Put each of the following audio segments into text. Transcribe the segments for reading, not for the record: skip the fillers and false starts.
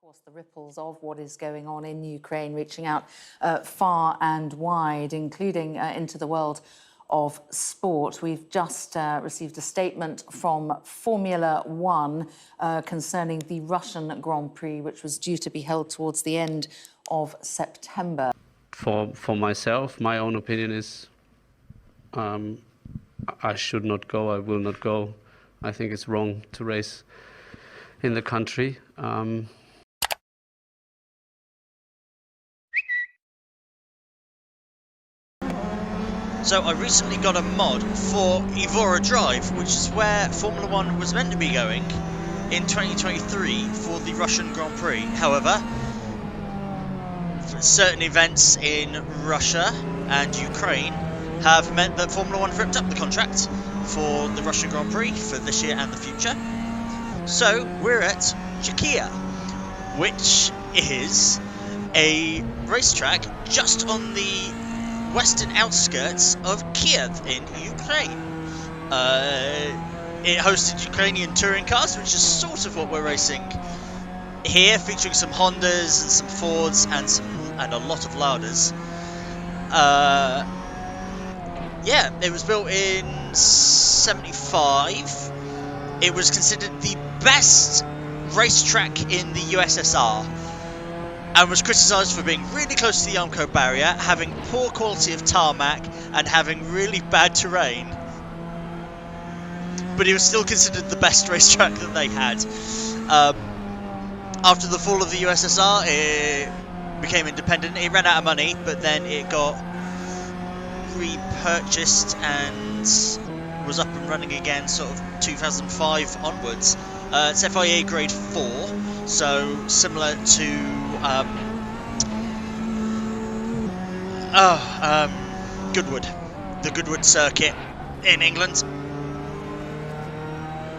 course, the ripples of what is going on in Ukraine reaching out far and wide, including into the world of sport. We've just received a statement from Formula One concerning the Russian Grand Prix, which was due to be held towards the end of September. For myself, my own opinion is I should not go, I will not go. I think it's wrong to race in the country. So I recently got a mod for Igora Drive, which is where Formula One was meant to be going in 2023 for the Russian Grand Prix. However, certain events in Russia and Ukraine have meant that Formula One ripped up the contract for the Russian Grand Prix for this year and the future. So we're at Chaika, which is a racetrack just on the western outskirts of Kiev in Ukraine. It hosted Ukrainian touring cars, which is sort of what we're racing here, featuring some Hondas and some Fords and a lot of Ladas. Yeah, it was built in 75. It was considered the best racetrack in the USSR and was criticised for being really close to the Armco barrier, having poor quality of tarmac and having really bad terrain. But it was still considered the best racetrack that they had. After the fall of the USSR, it became independent. It ran out of money, but then it got repurchased and was up and running again sort of 2005 onwards. It's FIA grade 4, so similar to Goodwood, the Goodwood circuit in England.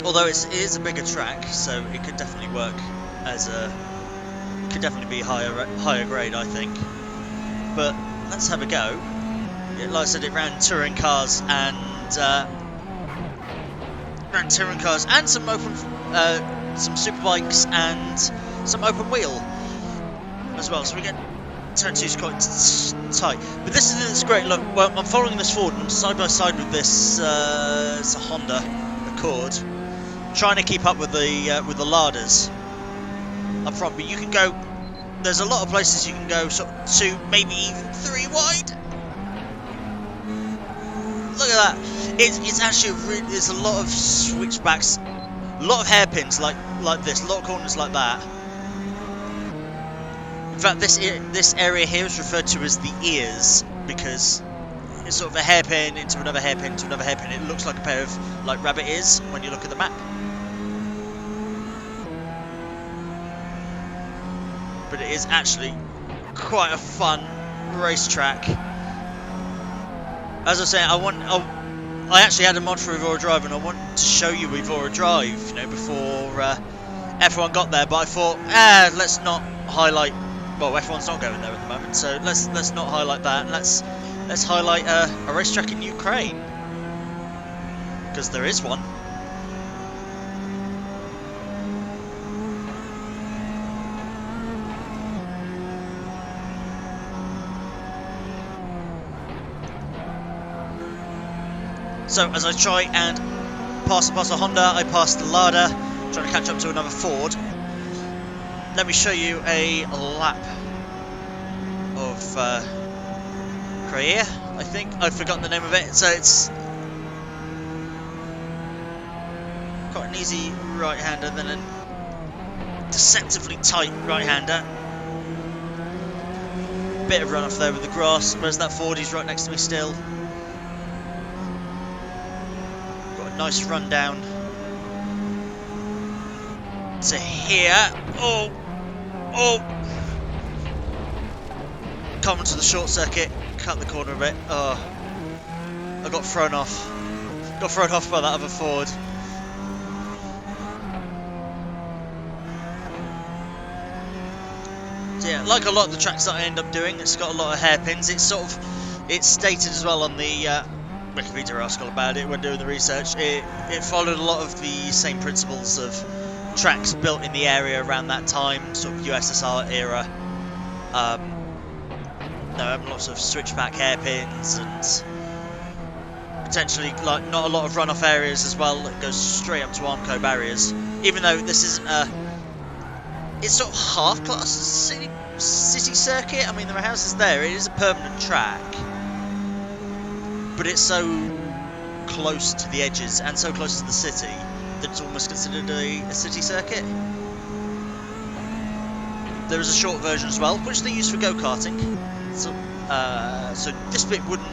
Although it is a bigger track, so it could definitely work as could definitely be higher grade, I think. But let's have a go. Like I said, it ran touring cars and some open, some superbikes and some open wheel as well. So we get turn 2's quite tight. But this is great. Look, well, I'm following this forward and I'm side by side with this. It's a Honda Accord, trying to keep up with the Ladas up front. But you can go. There's a lot of places you can go sort of 2, maybe even 3 wide. Look at that! It's actually there's a lot of switchbacks, a lot of hairpins like this, a lot of corners like that. In fact, this area here is referred to as the ears because it's sort of a hairpin into another hairpin into another hairpin. It looks like a pair of like rabbit ears when you look at the map. But it is actually quite a fun racetrack. As I was saying, I actually had a mod for Igora Drive and I wanted to show you Igora Drive, before F1 got there. But I thought, let's not highlight. Well, F1's not going there at the moment, so let's not highlight that. Let's highlight a racetrack in Ukraine because there is one. So as I try and pass a Honda, I pass the Lada, trying to catch up to another Ford. Let me show you a lap of Chaika, I think. I've forgotten the name of it. So it's quite an easy right-hander, then a deceptively tight right-hander. Bit of run-off there with the grass. Where's that Ford? He's right next to me still. Nice run down to here. Oh! Come to the short circuit, cut the corner a bit. Oh, I got thrown off. Got thrown off by that other Ford. So yeah, like a lot of the tracks that I end up doing, it's got a lot of hairpins. It's stated as well on the Wikipedia article about it when doing the research. It followed a lot of the same principles of tracks built in the area around that time, sort of USSR era. Lots of switchback hairpins and potentially like not a lot of runoff areas as well. It goes straight up to Armco barriers. Even though this isn't it's sort of half class as a city circuit. I mean, there are houses there. It is a permanent track, but it's so close to the edges and so close to the city that it's almost considered a city circuit. There is a short version as well, which they use for go-karting. So this bit wouldn't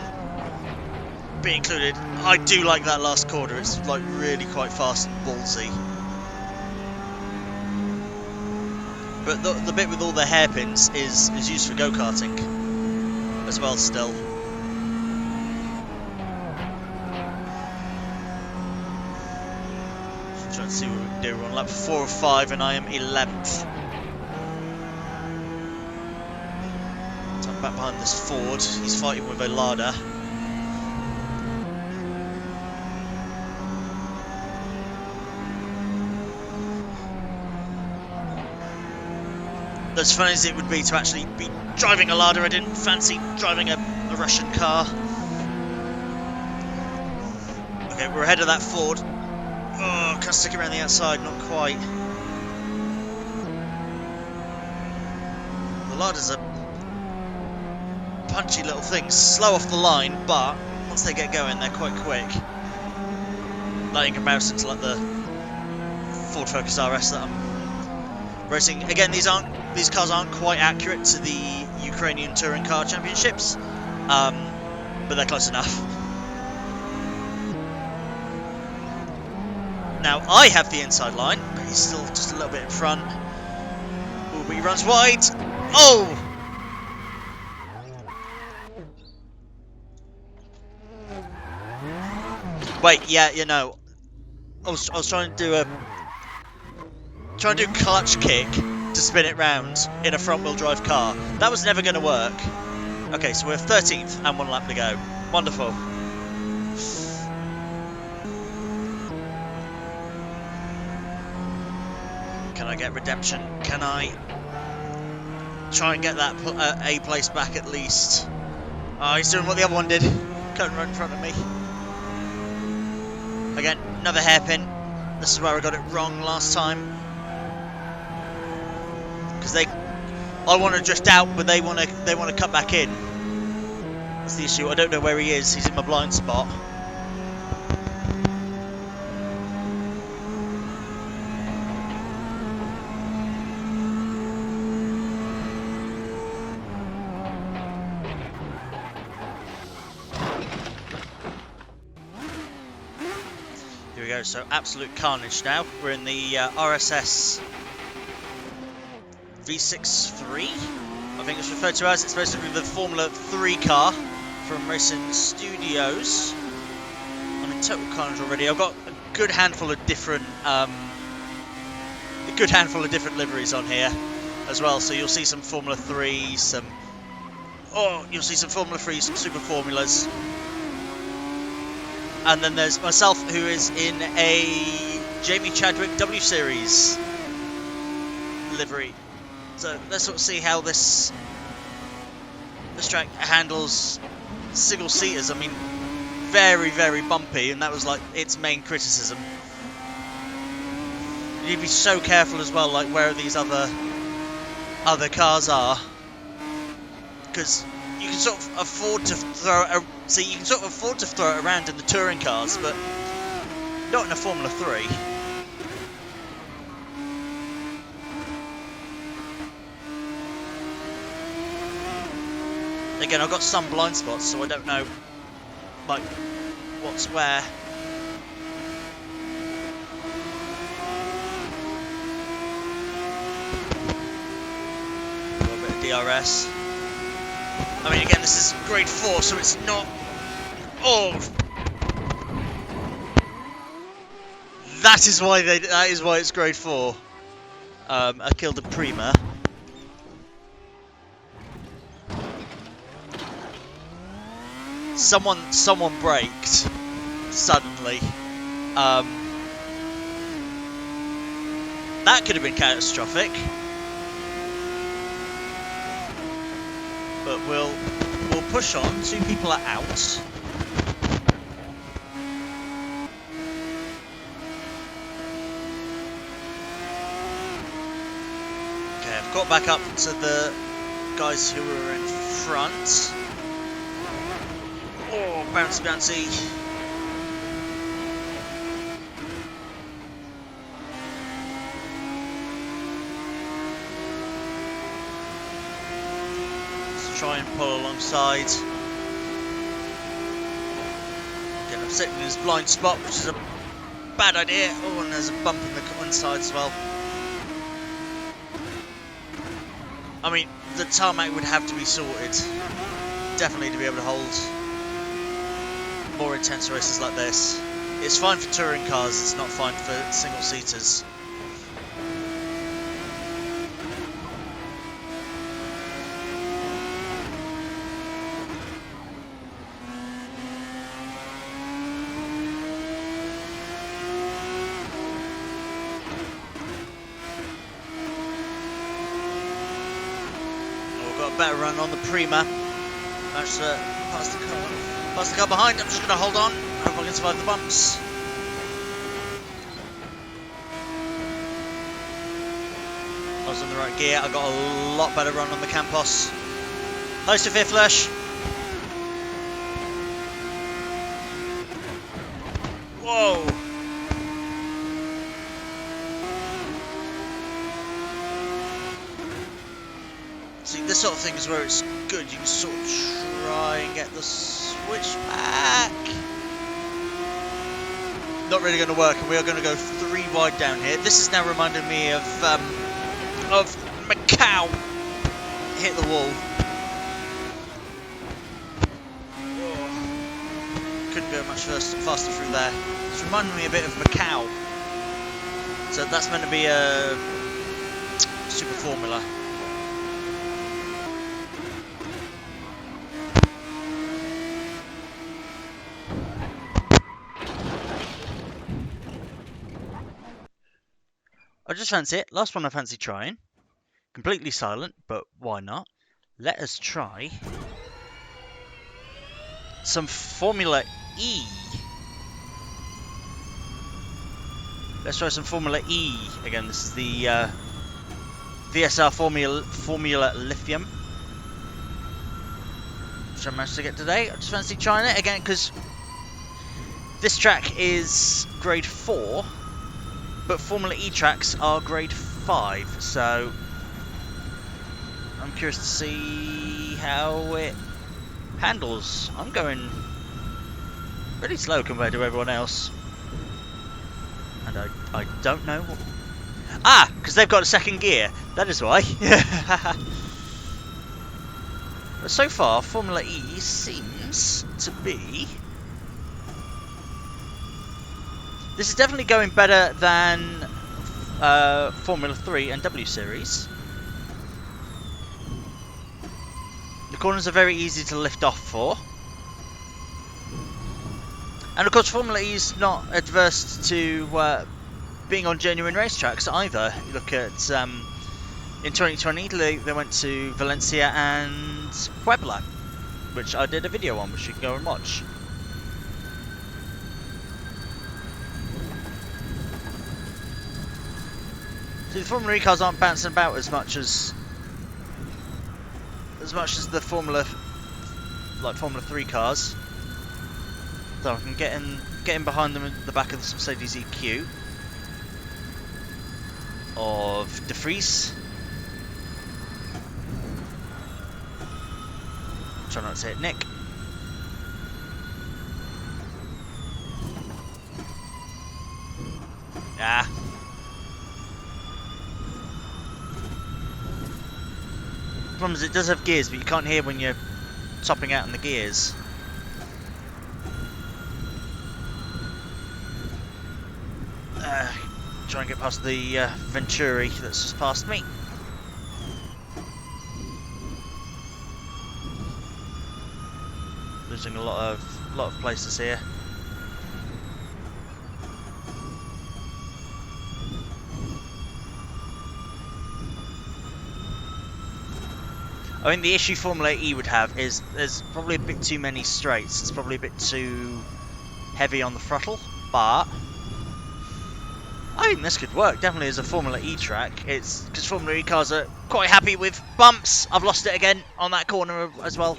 be included. I do like that last corner. It's like really quite fast and ballsy. But the bit with all the hairpins is used for go-karting as well still. So I'm trying to see what we can do. We're on lap 4 of 5 and I am 11th. So I'm back behind this Ford. He's fighting with a Lada. As fun as it would be to actually be driving a Lada, I didn't fancy driving a Russian car. Okay, we're ahead of that Ford. Oh, can I stick around the outside? Not quite. The Ladas are punchy little things, slow off the line, but once they get going, they're quite quick. Like in comparison to like the Ford Focus RS that I'm racing. Again, these cars aren't quite accurate to the Ukrainian Touring Car Championships, but they're close enough. Now I have the inside line, but he's still just a little bit in front. Ooh, but he runs wide. Oh! Wait, yeah, you know, I was trying to do clutch kick to spin it round in a front-wheel drive car. That was never going to work. Okay, so we're 13th and 1 lap to go. Wonderful. Can I get redemption? Can I try and get that A place back at least? Oh, he's doing what the other one did. Cutting right in front of me. Again, another hairpin. This is where I got it wrong last time. Because I want to drift out, but they want to cut back in. That's the issue. I don't know where he is. He's in my blind spot. Here we go. So absolute carnage now. We're in the RSS V63, I think it's referred to as. It's supposed to be the Formula 3 car from Racing Studios. I'm in total carnage already. I've got a good handful of different liveries on here as well. So you'll see some Formula 3, some Formula 3, some Super Formulas, and then there's myself, who is in a Jamie Chadwick W Series livery. So let's sort of see how this track handles single seaters. I mean, very, very bumpy, and that was like its main criticism. You need to be so careful as well, like where these other cars are, because you can sort of afford to throw it around in the touring cars, but not in a Formula 3. Again, I've got some blind spots, so I don't know, like, what's where. A little bit of DRS. I mean, again, this is grade 4, so it's not... Oh! That is why it's grade 4. I killed a Prima. Someone braked That could have been catastrophic. But we'll push on. 2 people are out. Okay, I've got back up to the guys who were in front. Oh, bouncy, bouncy. Let's try and pull alongside. Again, I'm sitting in this blind spot, which is a bad idea. Oh, and there's a bump in the one side as well. I mean, the tarmac would have to be sorted, definitely, to be able to hold more intense races like this. It's fine for touring cars, it's not fine for single-seaters. Better run on the Prima. Managed to pass the car behind. I'm just going to hold on. Hope I can survive the bumps. I was in the right gear. I got a lot better run on the Campos. Close to fifth flush. Whoa. See, this sort of thing is where it's good. You can sort of try and get the switch back. Not really going to work, and we are going to go 3 wide down here. This is now reminding me of Macau. Hit the wall. Whoa. Couldn't go much faster through there. It's reminding me a bit of Macau. So that's meant to be a super formula. I just fancy it. Last one I fancy trying. Completely silent, but why not? Let us try some Formula E. Let's try some Formula E. Again, this is the VSR Formula Lithium, which I managed to get today. I just fancy trying it again because this track is grade 4. But Formula E tracks are grade 5, so I'm curious to see how it handles. I'm going pretty slow compared to everyone else. And I don't know what... Ah! Because they've got a second gear. That is why. But so far, Formula E seems to be... This is definitely going better than Formula 3 and W Series. The corners are very easy to lift off for. And of course Formula E is not adverse to being on genuine racetracks either. You look at, in 2020 they went to Valencia and Puebla, which I did a video on, which you can go and watch. So the Formula E cars aren't bouncing about as much as the Formula 3 cars. So I can get in behind them at the back of this Mercedes EQ of De Vries. Try not to say it, Nick. Ah. The problem is it does have gears, but you can't hear when you're topping out in the gears. Try and get past the Venturi that's just past me. Losing a lot of places here. I mean, the issue Formula E would have is there's probably a bit too many straights. It's probably a bit too heavy on the throttle, but I think this could work, definitely as a Formula E track. It's because Formula E cars are quite happy with bumps. I've lost it again on that corner as well.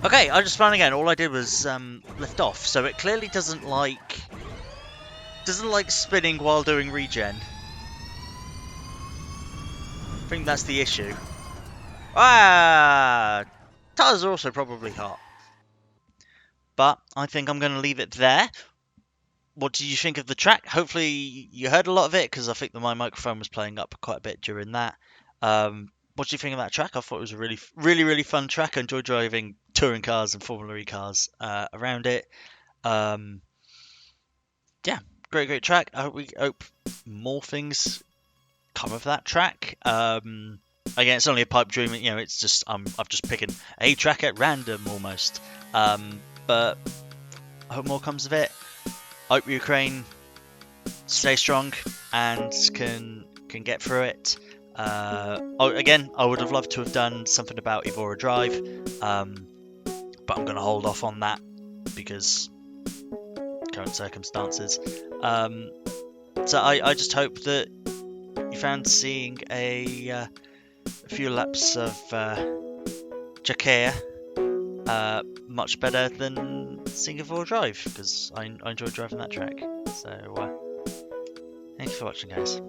Okay, I just found again. All I did was lift off, so it clearly doesn't like spinning while doing regen. I think that's the issue. Ah, tires are also probably hot, but I think I'm going to leave it there. What did you think of the track? Hopefully you heard a lot of it because I think that my microphone was playing up quite a bit during that. What do you think of that track? I thought it was a really fun track. I enjoyed driving touring cars and Formula E cars around it. Yeah, great track. I hope more things come of that track. Again, it's only a pipe dream. You know, it's just I've just picking a track at random almost. But I hope more comes of it. I hope Ukraine stay strong and can get through it. Again, I would have loved to have done something about Igora Drive, but I'm going to hold off on that because current circumstances. So I just hope that you found seeing a few laps of Chaika much better than seeing Igora Drive, because I enjoyed driving that track. So thank you for watching, guys.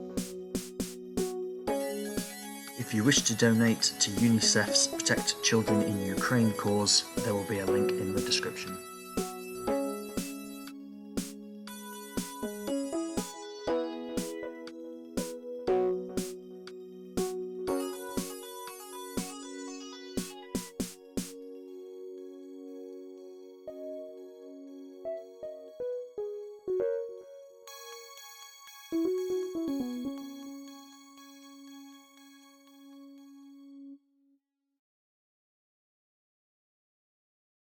If you wish to donate to UNICEF's Protect Children in Ukraine cause, there will be a link in the description.